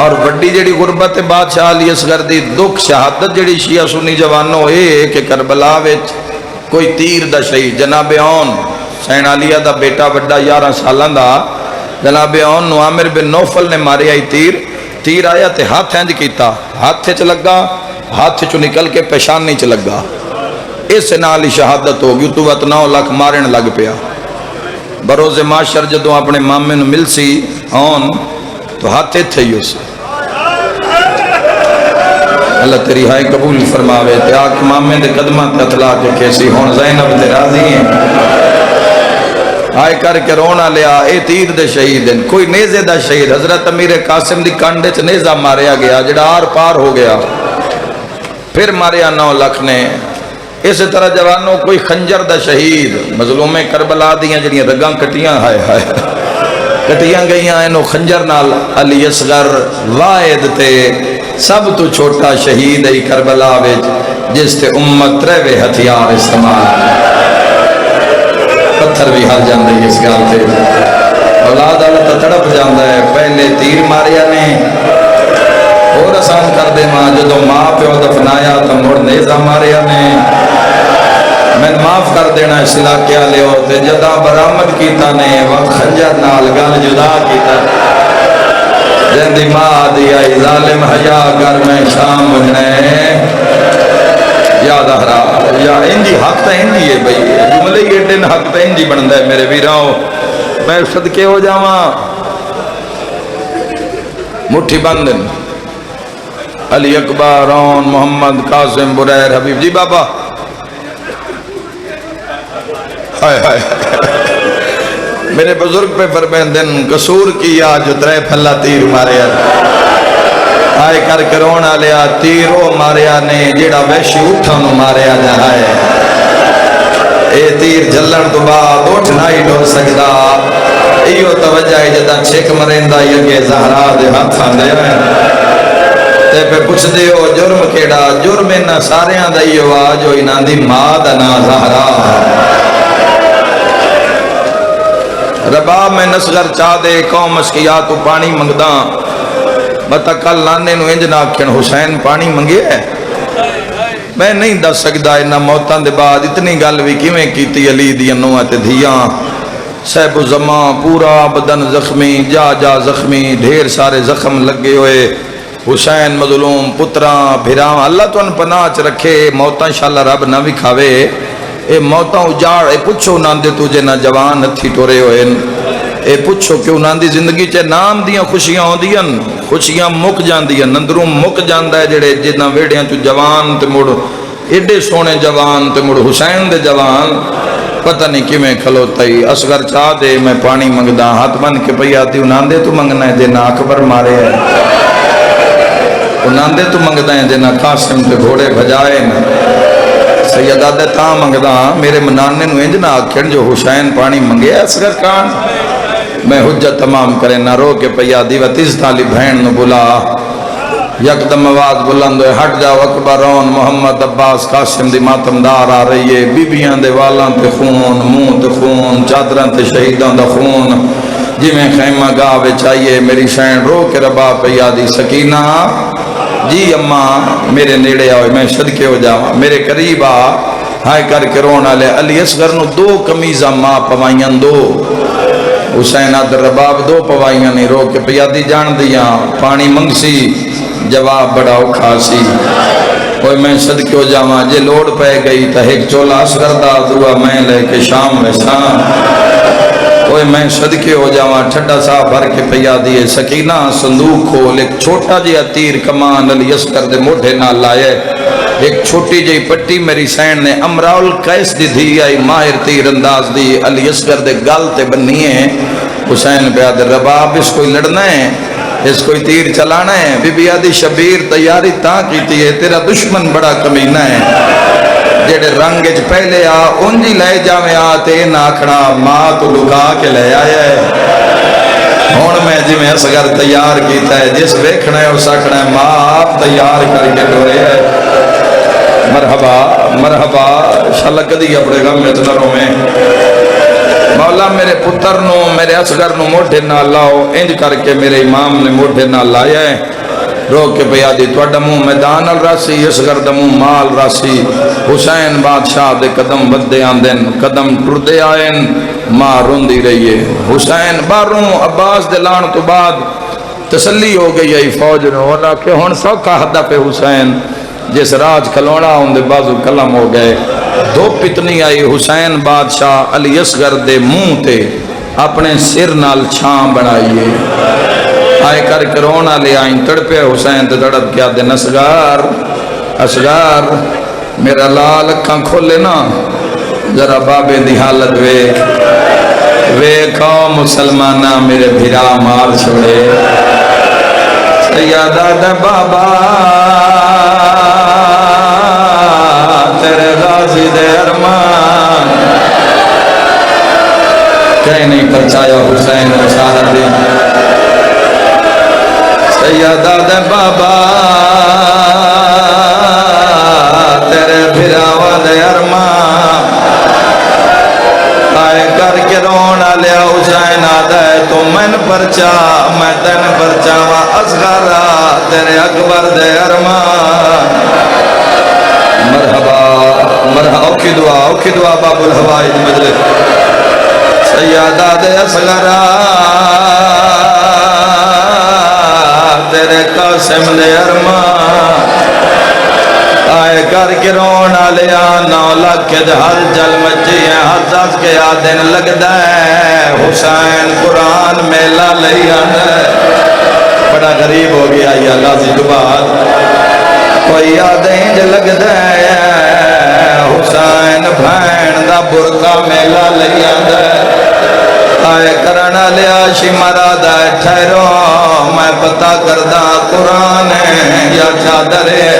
A: اور وڈی جڑی غربت بادشاہ علی اصغر دی دکھ شہادت جڑی شیعہ سنی جوانوں اے کہ کربلا وچ کوئی تیر دا شہید جناب اون حسین علیہ دا بیٹا وڈا 11 سالاں دا جناب اون نو عامر بن نوفل نے مارے آئی تیر آیا تے ہاتھ انج کیتا، ہاتھ چ لگا، ہاتھ چ نکل کے پیشانی چ لگا، اس نال شہادت ہو گئی، تو 9 لاکھ مارن لگ پیا، بروز معاشر جدوں اپنے مامے نو مل سی اون تو ہاتھ تھے ہی اس اللہ تیری ہائی قبول فرماوے تے آکھ مامے دے قدمہ تطلا کے کیسی ہون زینب تے راضی ہیں، آئے کر کے رونا لیا، اے تیر دے شہید ہیں، کوئی نیزے دا شہید، حضرت امیر قاسم دی کانڈے چ نیزہ ماریا گیا جڑا آر پار ہو گیا، پھر ماریا 9 لاکھ نے، اس طرح جوانوں کوئی خنجر دا شہید، مظلوم کربلا دیاں جڑیاں رگاں کٹیاں ہائے ہائے کٹیاں گئیاں اینو خنجر نال علی اصغر واحد تے سب تو چھوٹا شہید ہے کربلا وچ جس تے امت 3 ہتھیار استعمال پتھر بھی ہل جاندے اس گل تے اولاد والا تے تڑپ جاندا ہے، پہلے تیر ماریا نے اور آسان کر دے ماں جدوں ماں پیو دفنایا تو مڑ نیزہ ماریا نے، میں معاف کر دینا اس علاقے والے ہو تے جداں برآمد کیتا نے وقت خنجر نال گل جدا کیتا جندی ماں دی آئی ظالم حیا کر میں شام اجنے یاد آرہا یا انجی حق تا انجی ہے بھئی جملے یہ دن حق تا انجی بندہ ہے میرے ویراؤں، میں صدقے ہو جاواں مٹھی بندن علی اکبر رون محمد قاسم بریر حبیب جی بابا ہائے ہائے میرے بزرگ پہ فرمیندن قصور کیا جو 3 پھلا تیر ماریا، آئے کر کے رونا لیا تیرو ماریا نے جیڑا ویشی اٹھانو ماریا جہائے، اے تیر جلن تو بعد اٹھ نائی ڈو سکدا، ایو توجہ ہے جدہ چھک مرندہ یگے زہرا دے ہاتھ آندے ہیں، تے پہ پوچھ دے ہو جرم کیڑا، جرم انہا سارے آندہ ایو آجو انہاں دی ماں دنا زہرا، رباب میں نصغر چاہ دے قوم مشکیات تو پانی منگداں، بتا کل نانے نو انج ناکھن حسین پانی منگے ہے، میں نہیں دس سکدا انہا موتان دے بعد اتنی گل بھی کیویں کیتی علی دی انوہ تے دھیاں، صحب الزمان پورا بدن زخمی جا زخمی ڈھیر سارے زخم لگے ہوئے، حسین مظلوم پتراں بھراں اللہ تو ان پناہ چ رکھے، موتاں انشاءاللہ رب نہ بھی کھاوے، اے موتاں اجاڑ اے پچھو ناندے تجھے نہ جوان ہتھی ٹورے ہوئے، اے پچھو کیوں ناندی زندگی چے نام دیاں خوشیاں ہوں دیاں، خوشیاں مک جان دیاں، نندروں مک جاندہ ہے جڑے جنہ ویڑیاں چو جوان تے مڑ ایڈے سونے جوان تے مڑ حسین دے جوان پتہ نہیں کی میں کھلوتا ہی، اصغر چاہ دے میں پانی منگدہ ہاتھ بن کے پئی آتی اناندے تو منگنا ہے جنہ اکبر مارے ہے، اناندے تو منگدہ ہیں جنہ قاسم تے گھوڑے بھجائے سیدہ دے تاں منگدہ میرے منانے نو انج نہ آکھن جو حسین پانی منگے اصغر کان، میں حجت تمام کرے نہ رو کے پیا دیوہ تیز تالی بھین نو بلا، یکدم آواز بلند ہوئے ہٹ جاؤ اکبرون محمد عباس قاسم دی ماتمدار آ رہی ہے، بی بیاں دے والاں تے خون منہ تے خون چادراں تے شہیداں دا خون، جی میں خیمہ گاہ بچائیے میری شین رو کے ربا پیا دی سکینہ جی اماں میرے نیڑے آؤ میں صدقے ہو جاواں میرے قریب آ ہائے کر کے رون والے علی اصغر نو 2 قمیضاں ماں پوائیاں 2 حسین عبد الرباب 2 پوائیاں نہیں رو کے پیادی جان دیاں پانی منگسی جواب بڑا اوکھا سی کوئی میں صدقے ہو جاواں جے لوڑ پہ گئی تا ایک چولا اصغر دا دعا میں لے کے شام ویساں کوئی میں صدقے ہو جاواں ٹھڈا سا بھر کے پیادی سکینہ صندوق کھول ایک چھوٹا جہا تیر کمان علی اصغر دے موڈے نال لائے ایک چھوٹی جی پٹی میری سین نے امراؤل قیس دی دھی آئی ماہر تیر انداز دی علی اصغر دے گل تے بنی ہے حسین پہ آدھر رباب اس کوئی لڑنا ہے اس کوئی تیر چلانا ہے بی بی آدھی شبیر تیاری تاں کیتی ہے تیرا دشمن بڑا کمینہ ہے جیڑے رنگ اچ پہلے آ انجی لے جاویں آ تے ناکھنا ماں تو لکا کے لے آیا ہے ہون میں جی میں اصغر تیار کیتا ہے جس ویکھنا ہے اس آکھنا ہے ماں آپ تیار کر کے ڈورے ہے مرحبا مرحبا انشاءاللہ کدی اپنے غم میں تنروں میں مولا میرے پتر نو میرے اصغر نو موٹے نہ لاؤ انج کر کے میرے امام نے موٹے نہ لایا ہے رو کے پیادی توڑا منہ میدان الراسی اصغر دمو مال راسی حسین بادشاہ دے قدم بدے آندن قدم ٹردے آئین ماں روندی رہیے حسین باروں عباس دلان تو بعد تسلی ہو گئی ہے فوج نے ہونا کہ ہون سوکھا حدہ پہ حسین جس راج کھلونا ان دے بازو کلم ہو گئے 2 پتنی آئی حسین بادشاہ علی اصغر دے منہ تے اپنے سر نال چھان بنائیے آئے کر کرونا لے آئیں تڑپے حسین تے تڑپ کیا دے اصغر اصغر میرا لال اکھاں کھولے نا ذرا بابے دی حالت وے کھو مسلمانہ میرے بھیرا مار چھوڑے سیادہ دے بابا تیرے غازی دے ارمان کہیں نہیں پرچایا حسین بشارت دی سیادہ دے بابا تیرے بھراوا دے ارمان آئے کر کے رونا لیا حسین آدھے تو من پرچا میں تین پرچاوا اصغرہ تیرے اکبر دے ارمان مرحبا مرحبا اوکھی دعا باب الحوائی مجلس سیادہ دے اصغرہ تیرے قاسم دے ارمان آئے کر کے رونا لیا 9 لاکھ کے ہر جل مچی ہیں ہر دس کے آدھن لگ دے حسین قرآن میلہ لئی آنے بڑا غریب ہو گیا یا غازی دوبار کوئی آدھیں جو لگ دے حسین بھین دا برکا میلہ لئی آنے آئے کرنا لیا شمرا دا ٹھہرو میں پتہ کردہ قرآن ہے یا چادر ہے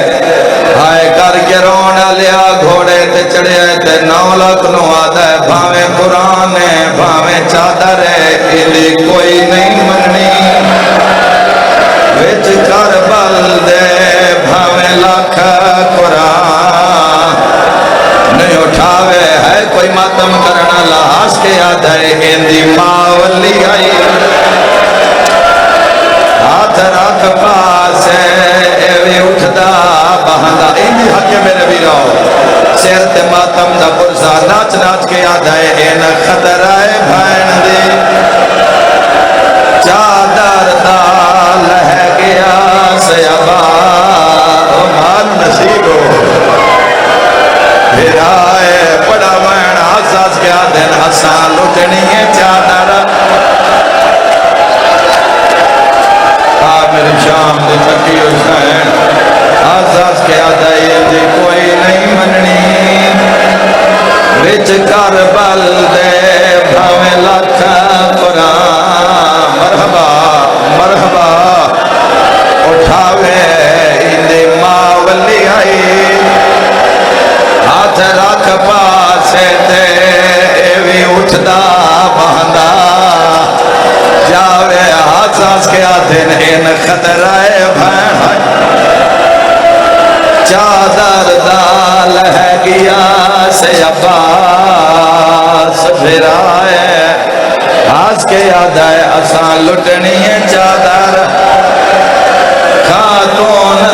A: آئے کر کے رونا لیا گھوڑے تے چڑھے تے 9 لاکھ نو آدھے بھاویں قرآن ہے بھاویں چادر ہے ایلی کوئی نہیں مننی وچ کربل دے بھاویں لاکھ قرآن نہیں اٹھاوے ہے کوئی ماتم کرنا لاس کے آدھے ایندی ماں ولی آئی ہاتھ رکھ پاسے ایوی اٹھدا بہندہ ایندی حق میرے بھی رہو سیر تے ماتم دا پرسا ناچ ناچ کے آدھے این خطرائے بھین دی چادر دا لہ گیا سیابا مال نصیب ہو پھر آئے پڑا وین حساس کیا دن حسان لٹنی ہے چادر میری شام دے چکی حسین حساس کیا دائے دی کوئی نہیں مننی وچ کربل دے بھاویں لاکھ قرآن مرحبا مرحبا اٹھاوے اندی ماں ولی آئی ہاتھ رکھ پاسے تے ایوی اٹھدا بہندہ جاوے حساس کے آدھن این خطرائے بھین چادر دال ہے گیا سے عباس پھر آئے آس کے آدھائے اسان لٹنی ہے چادر خاتون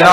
A: 9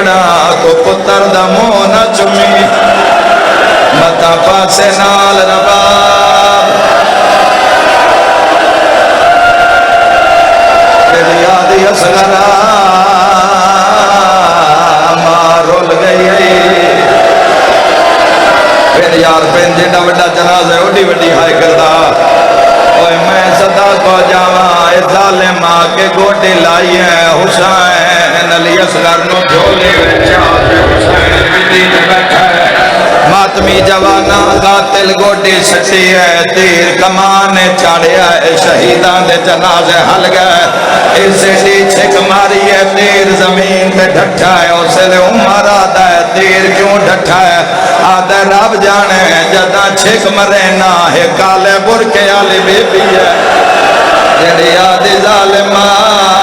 A: بڑا تو پتر دا منہ نہ چمی متا پاسے نال رباب میری یاد اصغر ماں رول گئی پھر یار پین جیڑا وڈا جنازہ ہے اڈی وڈی ہائے کردا اوے میں صدا کو جاواں اے ظالم آ کے گوٹے لائی ہے حسین علی اصغر نو جھولے وچ آ کے حسین بی بیٹھا ہے ماتمی جوانا قاتل گوٹی سچی ہے تیر کمان چاڑیا ہے شہیدان دے جنازے ہل گئے اسے ڈی چھک ماری ہے تیر زمین پہ ڈھٹھا ہے اسے لے عمر آدھا ہے تیر کیوں ڈھٹھا ہے آدھا رب جانے جدہ چھک مرنا ہے کالے برکے آلی بی بی ہے جڑی آدھی ظالمان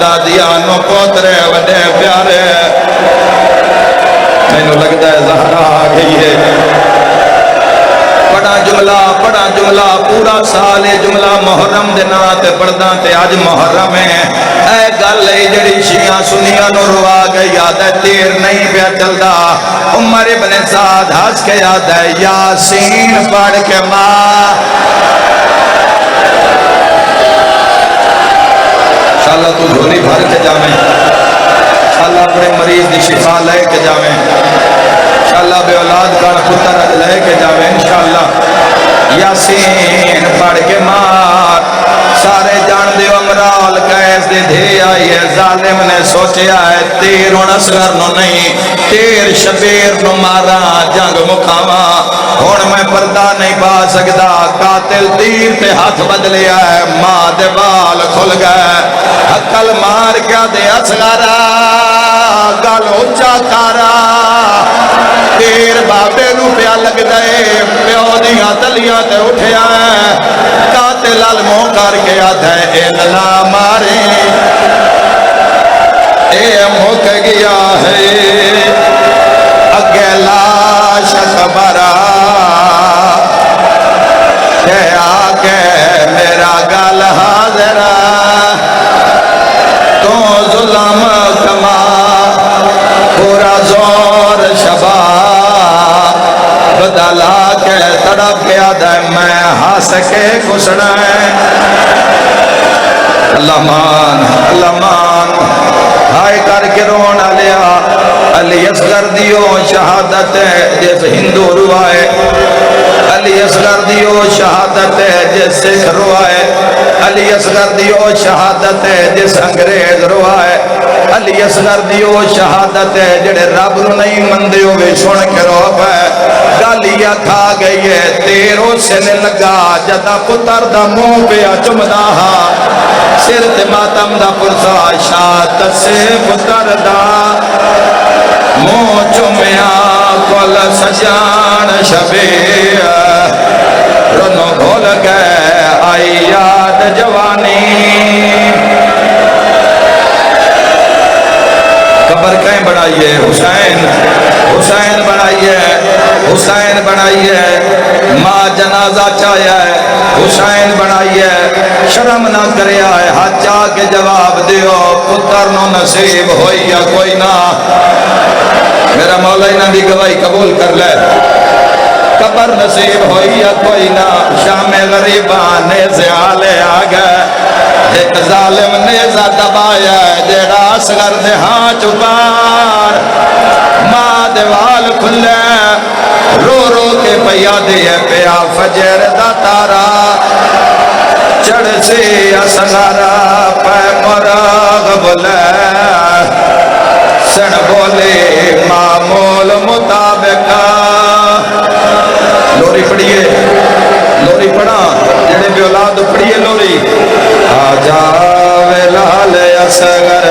A: دادیانو پوترے وڈے پیارے میں نے لگتا ہے زہرا آ گئی ہے بڑا جملہ پورا سال جملہ محرم دنات پردہ تے آج محرم ہے اے گل ہے جڑی شیعہ سنیاں نو روا گئی یاد ہے تیر نہیں پیا چلدا عمر ابن سعد ہنس کے یاد ہے یاسین پڑھ کے ماں انشاءاللہ تو جھولی بھر کے جامیں انشاءاللہ اپنے مریض دی شفا لے کے جاویں انشاءاللہ بے اولاد کا پتر لے کے جاویں انشاءاللہ یاسین پڑھ کے مار سارے جان دیو امرال قیس دے دے آئی ہے ظالم نے سوچیا ہے تیر ان اصغر نو نہیں تیر شبیر نو مارا جنگ مقامہ ہون میں پردہ نہیں پا سکتا قاتل تیر تے ہاتھ بدلیا ہے ماں دے بال کھل گئے حقل مار کیا دے اصغرہ گل اچھا کارا تیر بابے نو پیا لگ دے پیو دیاں تلیاں تے اٹھیا ہے قاتل علموں کر کے آدھا ہے اے نہ مارے اے مک گیا ہے اگے لاش خبرہ کہ آگے میرا گل حاضرہ تو ظلم کما پورا زور شبا بدلا کے تڑپ کے آدھا میں ہاس کے گھسنا ہے اللہ مان ہائے کر کے رونا لیا علی اصغر دیو شہادت ہے جس ہندو روائے علی اصغر دیو شہادت ہے جس سکھ روائے علی اصغر دیو شہادت ہے جس انگریز روائے علی اصغر دیو شہادت ہے جڑے رب نو نہیں مندے ہوئے سن کے رو پہ گالیا کھا گئی ہے تیروں سے نے لگا جدا پتر دا منہ پیا چمدا سر تے ماتم دا پرسا شات سے پتر دا منہ چمیا کل سجان شبیر رنو بھول گئے آئی یاد جوانی قبر کہیں بڑھائیے حسین بڑھائیے ماں جنازہ چاہیا ہے حسین بڑھائیے شرم نہ کریا ہے ہاتھ چاہ کے جواب دیو پتر نو نصیب ہوئی یا کوئی نہ میرا مولا انہاں دی گواہی قبول کر لے قبر نصیب ہوئی یا کوئی نہ شام غریبان سے آلے آگئے ایک ظالم نیزہ دبایا جیڑا اصغر دے ہاں چپار ماں دیوال کھلے رو رو کے پیا دے پیا فجر دا تارا چڑھ سے اصغر پہ مرغ بولے سن بولے معمول مطابق لوری پڑھا جڑے بھی اولاد پڑھیے لوری آجا لال اصغر